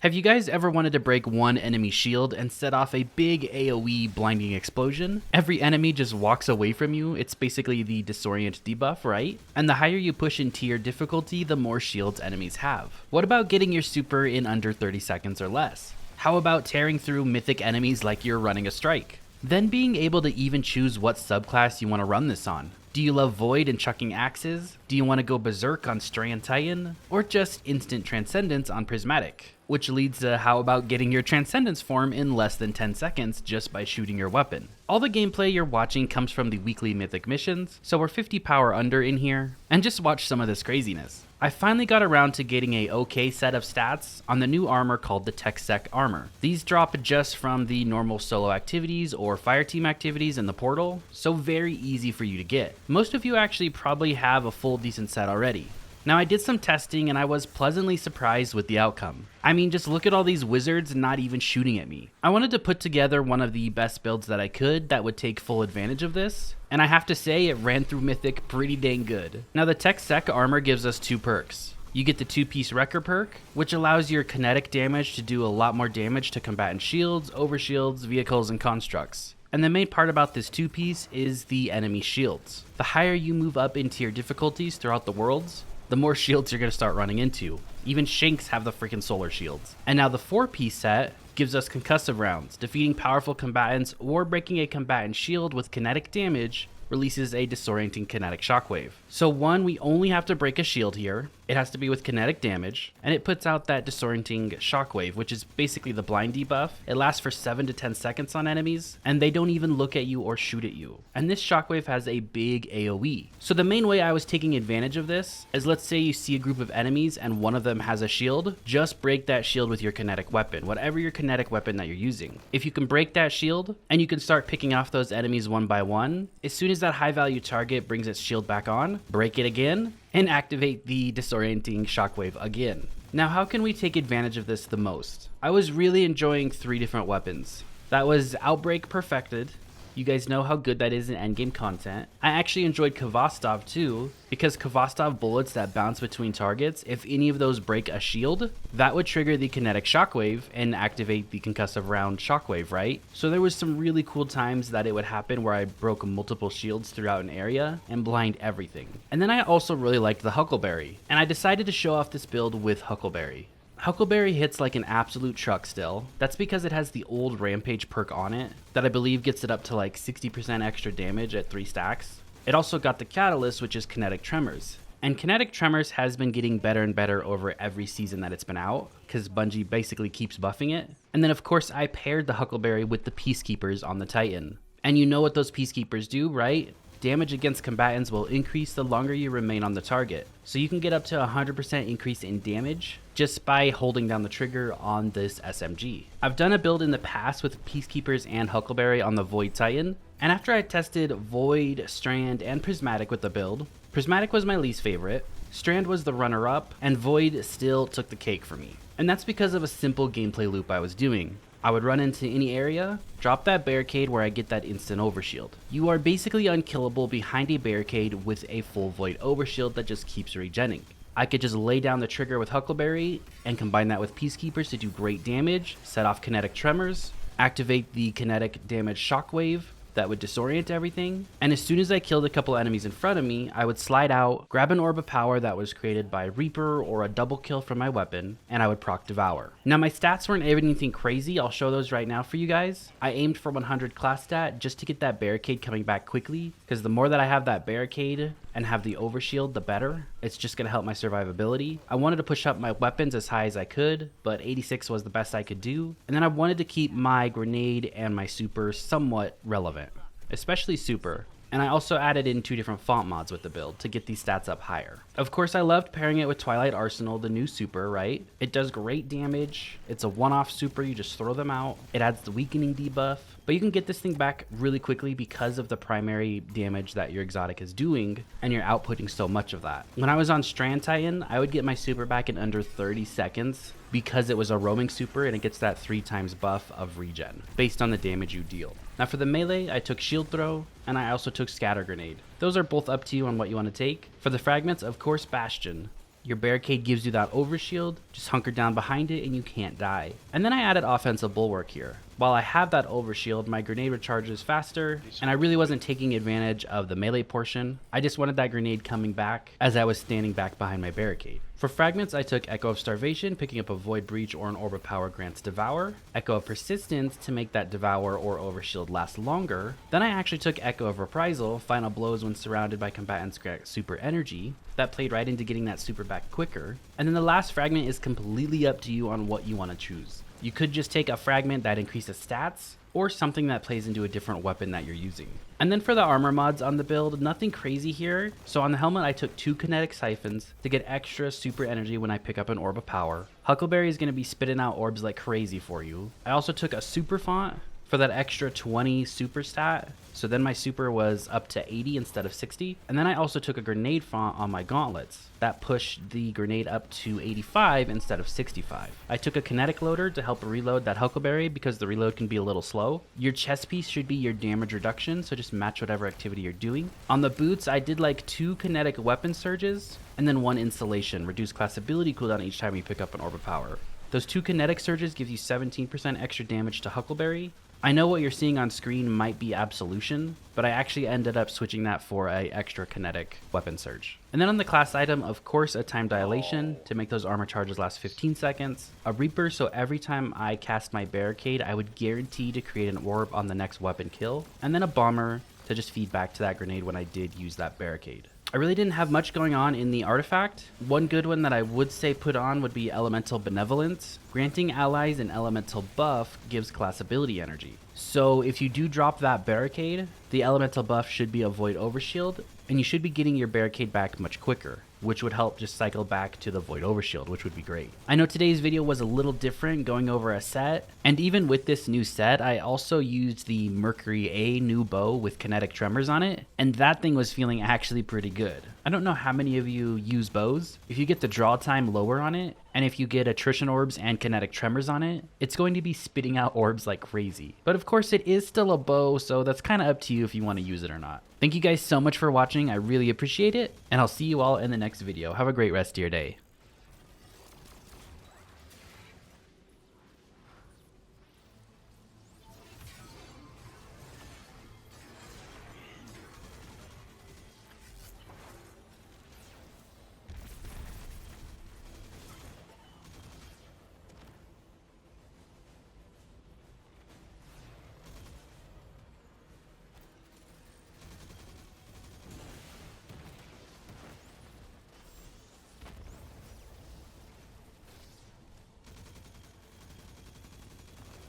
Have you guys ever wanted to break one enemy shield and set off a big AoE blinding explosion? Every enemy just walks away from you. It's basically the disorient debuff, right? And the higher you push in tier difficulty, the more shields enemies have. What about getting your super in under 30 seconds or less? How about tearing through mythic enemies like you're running a strike? Then being able to even choose what subclass you want to run this on. Do you love Void and chucking axes? Do you want to go berserk on Strand Titan? Or just instant Transcendants on Prismatic? Which leads to how about getting your Transcendants form in less than 10 seconds just by shooting your weapon. All the gameplay you're watching comes from the weekly mythic missions, so we're 50 power under in here, and just watch some of this craziness. I finally got around to getting a okay set of stats on the new armor called the techsec armor. These drop just from the normal solo activities or fireteam activities in the portal, so very easy for you to get. Most of you actually probably have a full decent set already. Now I did some testing and I was pleasantly surprised with the outcome. I mean, just look at all these wizards not even shooting at me. I wanted to put together one of the best builds that I could that would take full advantage of this, and I have to say it ran through Mythic pretty dang good. Now the techsec armor gives us 2 perks. You get the 2-piece wrecker perk, which allows your kinetic damage to do a lot more damage to combatant shields, overshields, vehicles, and constructs. And the main part about this 2-piece is the enemy shields. The higher you move up in tier difficulties throughout the worlds, the more shields you're going to start running into. Even Shanks have the freaking solar shields. And now the 4-piece set gives us concussive rounds. Defeating powerful combatants or breaking a combatant shield with kinetic damage releases a disorienting kinetic shockwave. So one, we only have to break a shield here. It has to be with kinetic damage, and it puts out that disorienting shockwave, which is basically the blind debuff. It lasts for 7 to 10 seconds on enemies, and they don't even look at you or shoot at you. And this shockwave has a big AoE. So the main way I was taking advantage of this is, let's say you see a group of enemies and one of them has a shield, just break that shield with your kinetic weapon, whatever your kinetic weapon that you're using. If you can break that shield, and you can start picking off those enemies one by one, as soon as that high value target brings its shield back on, break it again, and activate the disorienting shockwave again. Now how can we take advantage of this the most? I was really enjoying 3 different weapons. That was Outbreak Perfected. You guys know how good that is in endgame content. I actually enjoyed Kvostov too, because Kvostov bullets that bounce between targets, if any of those break a shield, that would trigger the kinetic shockwave and activate the concussive round shockwave, right? So there was some really cool times that it would happen where I broke multiple shields throughout an area and blind everything. And then I also really liked the Huckleberry, and I decided to show off this build with Huckleberry. Huckleberry hits like an absolute truck still. That's because it has the old Rampage perk on it that I believe gets it up to like 60% extra damage at 3 stacks. It also got the catalyst, which is kinetic tremors. And kinetic tremors has been getting better and better over every season that it's been out, because Bungie basically keeps buffing it. And then of course I paired the Huckleberry with the Peacekeepers on the Titan. And you know what those Peacekeepers do, right? Damage against combatants will increase the longer you remain on the target. So you can get up to 100% increase in damage just by holding down the trigger on this SMG. I've done a build in the past with Peacekeepers and Huckleberry on the Void Titan, and after I tested Void, Strand, and Prismatic with the build, Prismatic was my least favorite, Strand was the runner-up, and Void still took the cake for me. And that's because of a simple gameplay loop I was doing. I would run into any area, drop that barricade where I get that instant overshield. You are basically unkillable behind a barricade with a full Void overshield that just keeps regenning. I could just lay down the trigger with Huckleberry and combine that with Peacekeepers to do great damage, set off kinetic tremors, activate the kinetic damage shockwave that would disorient everything, and as soon as I killed a couple enemies in front of me, I would slide out, grab an orb of power that was created by Reaper or a double kill from my weapon, and I would proc Devour. Now my stats weren't anything crazy, I'll show those right now for you guys. I aimed for 100 class stat just to get that barricade coming back quickly, because the more that I have that barricade and have the overshield, the better. It's just going to help my survivability. I wanted to push up my weapons as high as I could, but 86 was the best I could do. And then I wanted to keep my grenade and my super somewhat relevant, especially super. And I also added in 2 different font mods with the build to get these stats up higher. Of course, I loved pairing it with Twilight Arsenal, the new super, right? It does great damage. It's a one-off super, you just throw them out. It adds the weakening debuff, but you can get this thing back really quickly because of the primary damage that your exotic is doing, and you're outputting so much of that. When I was on Strand Titan, I would get my super back in under 30 seconds because it was a roaming super and it gets that 3 times buff of regen based on the damage you deal. Now for the melee, I took shield throw and I also took scatter grenade. Those are both up to you on what you want to take. For the fragments, of course, Bastion. Your barricade gives you that overshield, just hunker down behind it and you can't die. And then I added offensive bulwark here. While I have that overshield, my grenade recharges faster, and I really wasn't taking advantage of the melee portion. I just wanted that grenade coming back as I was standing back behind my barricade. For fragments, I took Echo of Starvation, picking up a Void Breach or an Orb of Power grants Devour, Echo of Persistence to make that Devour or Overshield last longer. Then I actually took Echo of Reprisal, Final Blows when surrounded by combatants grant Super Energy. That played right into getting that super back quicker. And then the last fragment is completely up to you on what you want to choose. You could just take a fragment that increases stats, or something that plays into a different weapon that you're using. And then for the armor mods on the build, nothing crazy here. So on the helmet, I took 2 kinetic siphons to get extra super energy when I pick up an Orb of Power. Huckleberry is going to be spitting out orbs like crazy for you. I also took a super font for that extra 20 super stat. So then my super was up to 80 instead of 60. And then I also took a grenade font on my gauntlets. That pushed the grenade up to 85 instead of 65. I took a kinetic loader to help reload that Huckleberry because the reload can be a little slow. Your chest piece should be your damage reduction, so just match whatever activity you're doing. On the boots, I did like 2 kinetic weapon surges and then 1 insulation. Reduce class ability cooldown each time you pick up an Orb of Power. Those 2 kinetic surges give you 17% extra damage to Huckleberry. I know what you're seeing on screen might be Absolution, but I actually ended up switching that for a extra kinetic weapon surge. And then on the class item, of course, a time dilation to make those armor charges last 15 seconds. A Reaper, so every time I cast my barricade, I would guarantee to create an orb on the next weapon kill. And then a bomber to just feed back to that grenade when I did use that barricade. I really didn't have much going on in the artifact. One good one that I would say put on would be Elemental Benevolence. Granting allies an elemental buff gives class ability energy. So if you do drop that barricade, the elemental buff should be a Void Overshield, and you should be getting your barricade back much quicker, which would help just cycle back to the Void Overshield, which would be great. I know today's video was a little different going over a set, and even with this new set, I also used the Mercury A new bow with kinetic tremors on it, and that thing was feeling actually pretty good. I don't know how many of you use bows. If you get the draw time lower on it, and if you get attrition orbs and kinetic tremors on it, it's going to be spitting out orbs like crazy. But of course it is still a bow, so that's kind of up to you if you want to use it or not. Thank you guys so much for watching, I really appreciate it, and I'll see you all in the next video. Have a great rest of your day.